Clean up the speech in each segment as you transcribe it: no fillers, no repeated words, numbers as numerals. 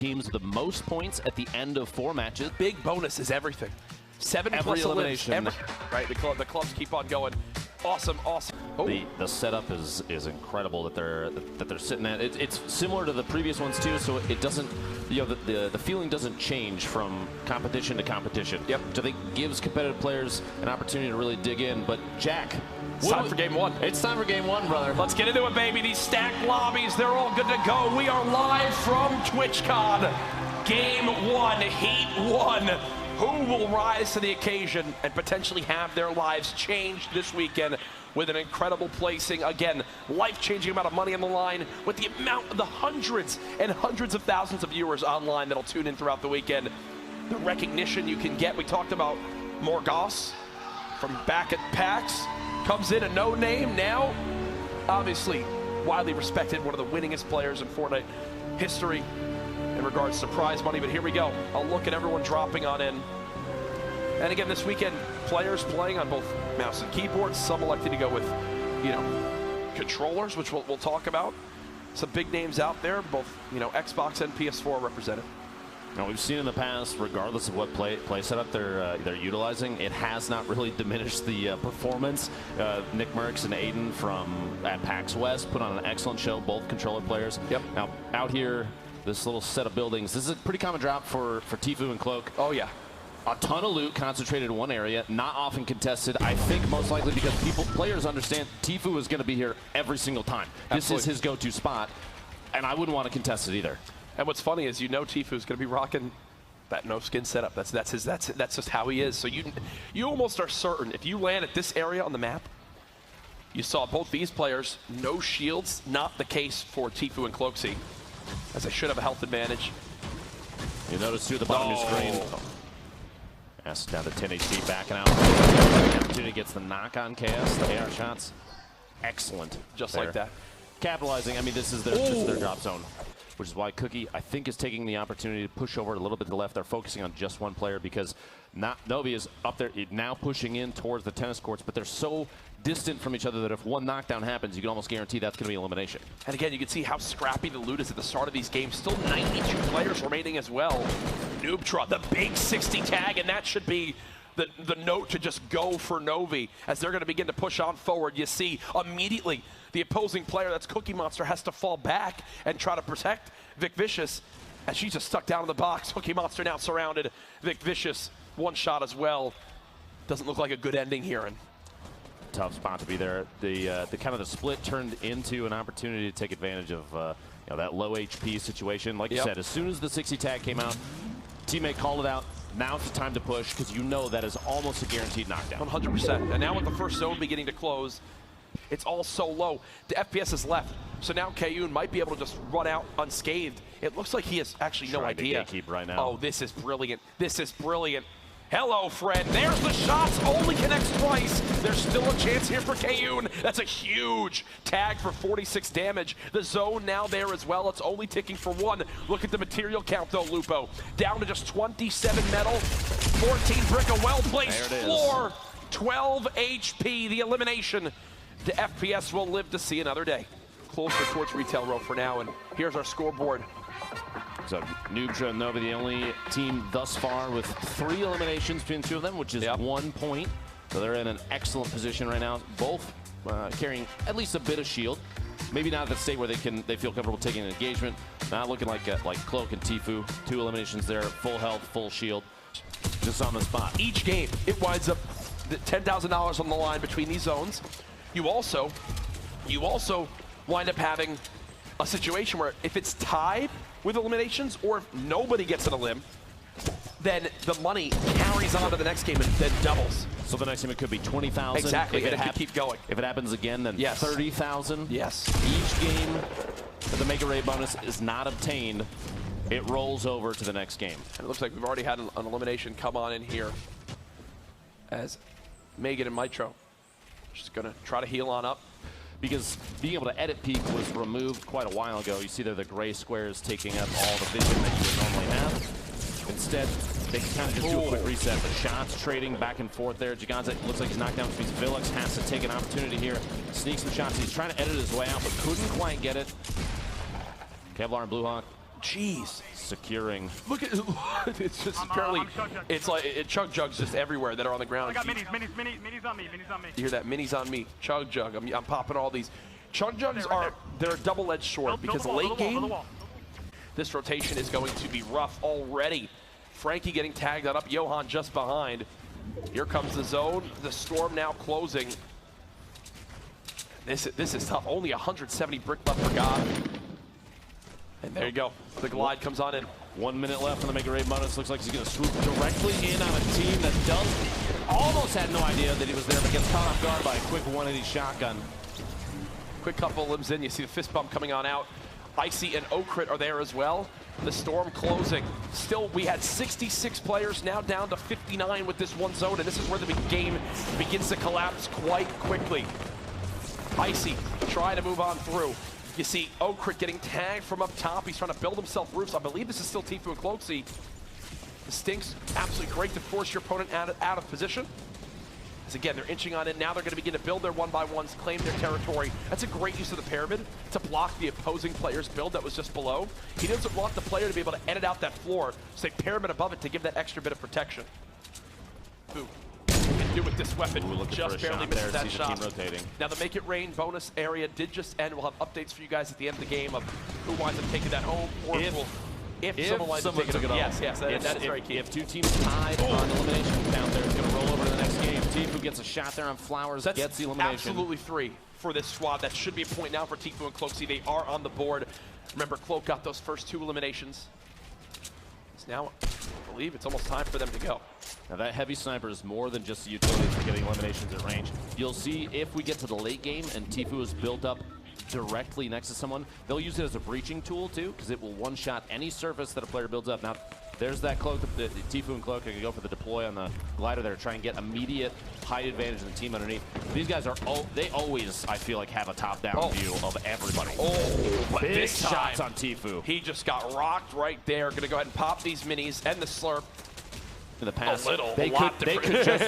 teams with the most points at the end of 4 matches. Big bonus is everything. 7 Every elimination. Right, the clubs keep on going. Awesome, awesome. Oh. The setup is incredible that they're sitting at. It's similar to the previous ones too, so it doesn't, you know, the feeling doesn't change from competition to competition. Yep. Which I think gives competitive players an opportunity to really dig in. But Jack, it's time for game 1. It's time for game 1, brother. Let's get into it, baby. These stacked lobbies, they're all good to go. We are live from TwitchCon. Game 1, Heat 1. Who will rise to the occasion and potentially have their lives changed this weekend with an incredible placing? Again, life-changing amount of money on the line with the amount of the hundreds and hundreds of thousands of viewers online that'll tune in throughout the weekend. The recognition you can get. We talked about Morgos from back at PAX. Comes in a no-name now. Obviously, widely respected, one of the winningest players in Fortnite history in regards to prize money, but here we go. I'll look at everyone dropping on in. And again, this weekend, players playing on both mouse and keyboards. Some elected to go with, you know, controllers, which we'll talk about. Some big names out there, both, you know, Xbox and PS4 represented. Now, we've seen in the past, regardless of what play setup they're utilizing, it has not really diminished the performance. Nick Merckx and Aiden at PAX West put on an excellent show, both controller players. Yep. Now, out here, this little set of buildings, this is a pretty common drop for Tfue and Cloak. Oh, yeah. A ton of loot concentrated in one area, not often contested. I think most likely because players understand Tfue is going to be here every single time. This is his go-to spot, and I wouldn't want to contest it either. And what's funny is, you know, Tfue is going to be rocking that no skin setup. That's just how he is. So you almost are certain if you land at this area on the map. You saw both these players, no shields, not the case for Tfue and Cloaksy, as they should have a health advantage. You notice too, the bottom of your screen. S down to 10 HP, backing out. Opportunity gets the knock on chaos. The AR shots, excellent. Just there. Like that. Capitalizing. I mean, this is their drop zone, which is why Cookie, I think, is taking the opportunity to push over a little bit to the left. They're focusing on just one player because Novi is up there now pushing in towards the tennis courts, but they're so distant from each other that if one knockdown happens, you can almost guarantee that's going to be elimination. And again, you can see how scrappy the loot is at the start of these games. Still 92 players remaining as well. Noobtra, the big 60 tag, and that should be the note to just go for Novi as they're going to begin to push on forward. You see immediately the opposing player, that's Cookie Monster, has to fall back and try to protect Vic Vicious, and she's just stuck down in the box. Cookie Monster now surrounded. Vic Vicious, one shot as well. Doesn't look like a good ending here. And tough spot to be there. The kind of the split turned into an opportunity to take advantage of you know, that low HP situation. Like you said, as soon as the 60 tag came out, teammate called it out. Now it's the time to push because you know that is almost a guaranteed knockdown. 100%. And now with the first zone beginning to close, it's all so low. The FPS is left. So now Kayun might be able to just run out unscathed. It looks like he has actually no idea. To gatekeep right now. Oh, this is brilliant. This is brilliant. Hello, friend. There's the shots. Only connects twice. There's still a chance here for Kayun. That's a huge tag for 46 damage. The zone now there as well. It's only ticking for 1. Look at the material count, though, Lupo. Down to just 27 metal, 14 brick, a well-placed floor, 12 HP. The elimination. The FPS will live to see another day. Closer towards retail row for now, and here's our scoreboard. So Noobtra and Novi, the only team thus far with 3 eliminations between the two of them, which is 1 point. So they're in an excellent position right now. Both carrying at least a bit of shield. Maybe not at the state where they feel comfortable taking an engagement. Not looking like Cloak and Tfue. 2 eliminations there, full health, full shield, just on the spot. Each game, it winds up $10,000 on the line between these zones. You also wind up having a situation where if it's tied with eliminations, or if nobody gets an elim, then the money carries on to the next game and then doubles. So the next game it could be 20,000. Exactly, and it could keep going. If it happens again, then 30,000. Yes. Each game, if the Make a Raid bonus is not obtained, it rolls over to the next game. And it looks like we've already had an elimination come on in here as Megan and Mitro just gonna try to heal on up. Because being able to edit peak was removed quite a while ago. You see there the gray squares taking up all the vision that you would normally have. Instead, they can kind of just do a quick reset. The shots trading back and forth there. Giganza looks like he's knocked down, which means Villix has to take an opportunity here. Sneak some shots. He's trying to edit his way out, but couldn't quite get it. Kevlar and Bluehawk. Jeez. securing. Look at it's just apparently it's like chug jugs just everywhere that are on the ground. I got minis on me. You hear that? Minis on me. Chug jug. I'm popping all these. Chug jugs they're a double-edged sword because late game this rotation is going to be rough already. Frankie getting tagged up. Johan just behind. Here comes the zone. The storm now closing. This is tough. Only 170 brick left for God. And there you go. The glide comes on in. 1 minute left on the Mega Raid bonus. Looks like he's going to swoop directly in on a team that almost had no idea that he was there, but gets caught off guard by a quick 180 shotgun. Quick couple limbs in. You see the fist bump coming on out. Icy and Okrit are there as well. The storm closing. Still, we had 66 players, now down to 59 with this one zone, and this is where the game begins to collapse quite quickly. Icy trying to move on through. You see Okrit getting tagged from up top. He's trying to build himself roofs. I believe this is still Tfue and Cloaksy. The stinks, absolutely great to force your opponent out of position. As again, they're inching on in. Now they're going to begin to build their one-by-ones, claim their territory. That's a great use of the pyramid to block the opposing player's build that was just below. He doesn't want the player to be able to edit out that floor, so they pyramid above it to give that extra bit of protection. Ooh. Can do with this weapon. Ooh, just barely misses that shot. The team rotating. Now the Make It Rain bonus area did just end. We'll have updates for you guys at the end of the game of who winds up taking that home, or if someone winds up taking it home. Yes, that is very key. If two teams tied on elimination count, they're going to roll over to the next game. Tfue gets a shot there on Flowers, gets the elimination. Absolutely 3 for this squad. That should be a point now for Tfue and Cloaksy. They are on the board. Remember, Cloak got those first 2 eliminations. It's now, I believe it's almost time for them to go. Now that heavy sniper is more than just the utility for getting eliminations at range. You'll see if we get to the late game and Tfue is built up directly next to someone, they'll use it as a breaching tool too, because it will one-shot any surface that a player builds up. Now, there's that Cloak. The Tfue and Cloak are going to go for the deploy on the glider there, try and get immediate height advantage in the team underneath. These guys are, they always, I feel like, have a top-down view of everybody. But big this time, shots on Tfue. He just got rocked right there. Going to go ahead and pop these minis and the slurp. In the past, they could just,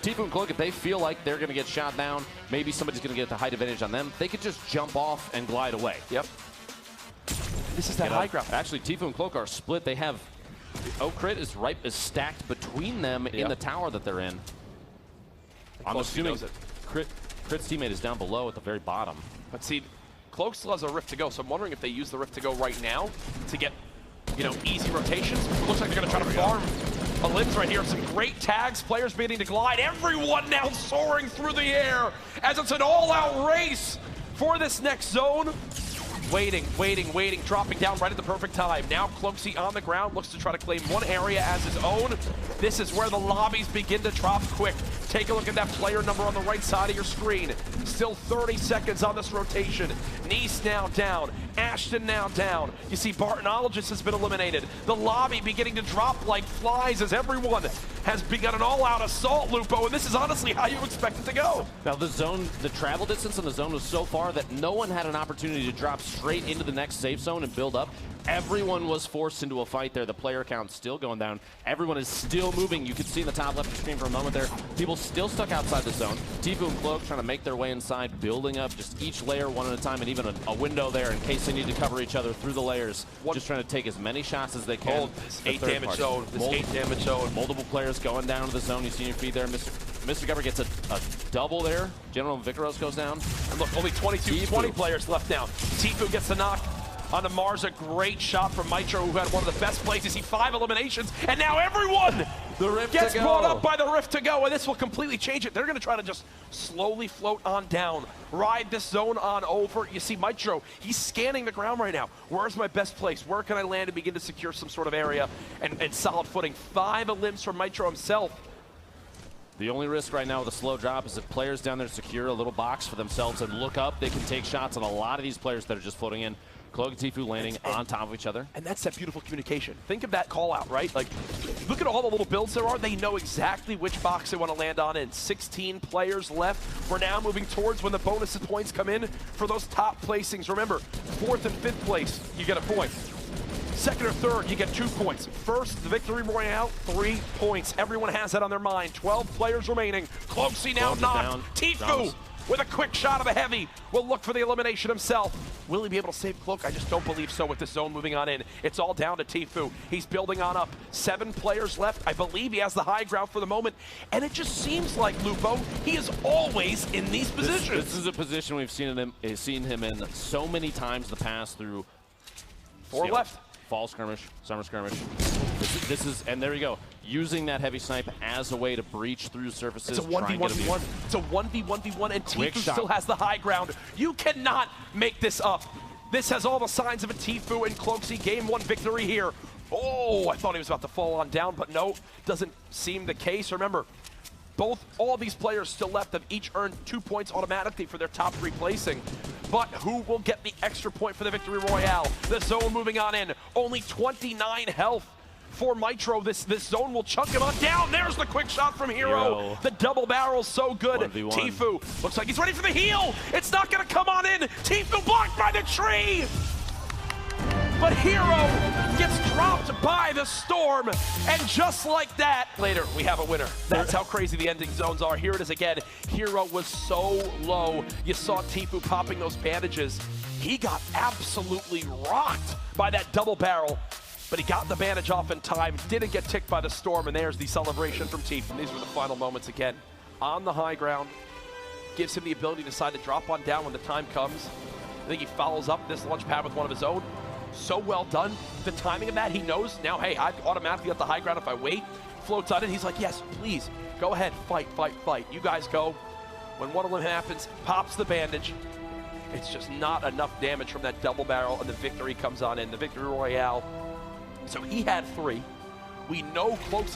Tfue and Cloak, if they feel like they're going to get shot down, maybe somebody's going to get the height advantage on them, they could just jump off and glide away. Yep. This is that high ground. Actually, Tfue and Cloak are split. They have Okrit is stacked between them in the tower that they're in. I'm assuming Crit's teammate is down below at the very bottom. But see, Cloak still has a rift to go, so I'm wondering if they use the rift to go right now to get, easy rotations. It looks like they're going to try to farm a limbs right here. Some great tags, players beginning to glide. Everyone now soaring through the air as it's an all-out race for this next zone. Waiting, dropping down right at the perfect time. Now Cloaksy on the ground, looks to try to claim one area as his own. This is where the lobbies begin to drop quick. Take a look at that player number on the right side of your screen. Still 30 seconds on this rotation. Nice now down. Ashton now down. You see Bartonologist has been eliminated. The lobby beginning to drop like flies as everyone has begun an all-out assault, Lupo, and this is honestly how you expect it to go. Now the travel distance in the zone was so far that no one had an opportunity to drop straight into the next safe zone and build up. Everyone was forced into a fight there. The player count still going down. Everyone is still moving. You can see in the top left of the screen for a moment there. People still stuck outside the zone. Tfue and Cloak trying to make their way inside, building up just each layer one at a time, and even a window there in case they need to cover each other through the layers. Just trying to take as many shots as they can. This 8 damage zone. This 8 damage zone. Multiple players going down to the zone. You see your feed there. Mr. Gubber gets a double there. General Vicaros goes down. And look, only 20 players left now. Tfue gets the knock onto Mars. A great shot from Mitro, who had one of the best plays. You see 5 eliminations, and now everyone gets brought up by the rift to go, and this will completely change it. They're going to try to just slowly float on down, ride this zone on over. You see Mitro, he's scanning the ground right now. Where's my best place? Where can I land and begin to secure some sort of area and solid footing? 5 elims from Mitro himself. The only risk right now with a slow drop is if players down there secure a little box for themselves and look up, they can take shots on a lot of these players that are just floating in. Cloak and Tfue landing on top of each other. And that's that beautiful communication. Think of that call out, right? Like, look at all the little builds there are. They know exactly which box they want to land on in. 16 players left. We're now moving towards when the bonus points come in for those top placings. Remember, 4th and 5th place, you get a point. 2nd or 3rd, you get 2 points. First, the victory royale, 3 points. Everyone has that on their mind. 12 players remaining. Cloaksy now knocked. Tfue with a quick shot of the heavy. Will look for the elimination himself. Will he be able to save Cloak? I just don't believe so with the zone moving on in. It's all down to Tfue. He's building on up. 7 players left. I believe he has the high ground for the moment. And it just seems like, Lupo, he is always in these positions. This is a position we've seen him in so many times in the past through 4 left. Fall Skirmish, Summer Skirmish. This is, and there you go, using that heavy snipe as a way to breach through surfaces. It's a 1v1v1. It's a 1v1v1, and Tfue still has the high ground. You cannot make this up. This has all the signs of a Tfue and Cloaksy Game 1 victory here. Oh, I thought he was about to fall on down, but no, doesn't seem the case. Remember, all these players still left have each earned 2 points automatically for their top 3 placing. But who will get the extra point for the victory royale? The zone moving on in. Only 29 health for Mitro. This zone will chunk him on down. There's the quick shot from Hero. The double barrel's so good. 1v1. Tfue looks like he's ready for the heal. It's not going to come on in. Tfue blocked by the tree. But Hero gets dropped by the storm, and just like that, later we have a winner. That's how crazy the ending zones are. Here it is again. Hero was so low. You saw Tfue popping those bandages. He got absolutely rocked by that double barrel, but he got the bandage off in time, didn't get ticked by the storm, and there's the celebration from Tfue. And these were the final moments again. On the high ground, gives him the ability to decide to drop on down when the time comes. I think he follows up this launch pad with one of his own. So well done. The timing of that, he knows now, hey, I automatically got the high ground if I wait. Floats on it. He's like, yes, please, go ahead, fight, fight, fight. You guys go. When one of them happens, pops the bandage. It's just not enough damage from that double barrel, and the victory comes on in. The victory royale. So he had 3. We know Cloaksy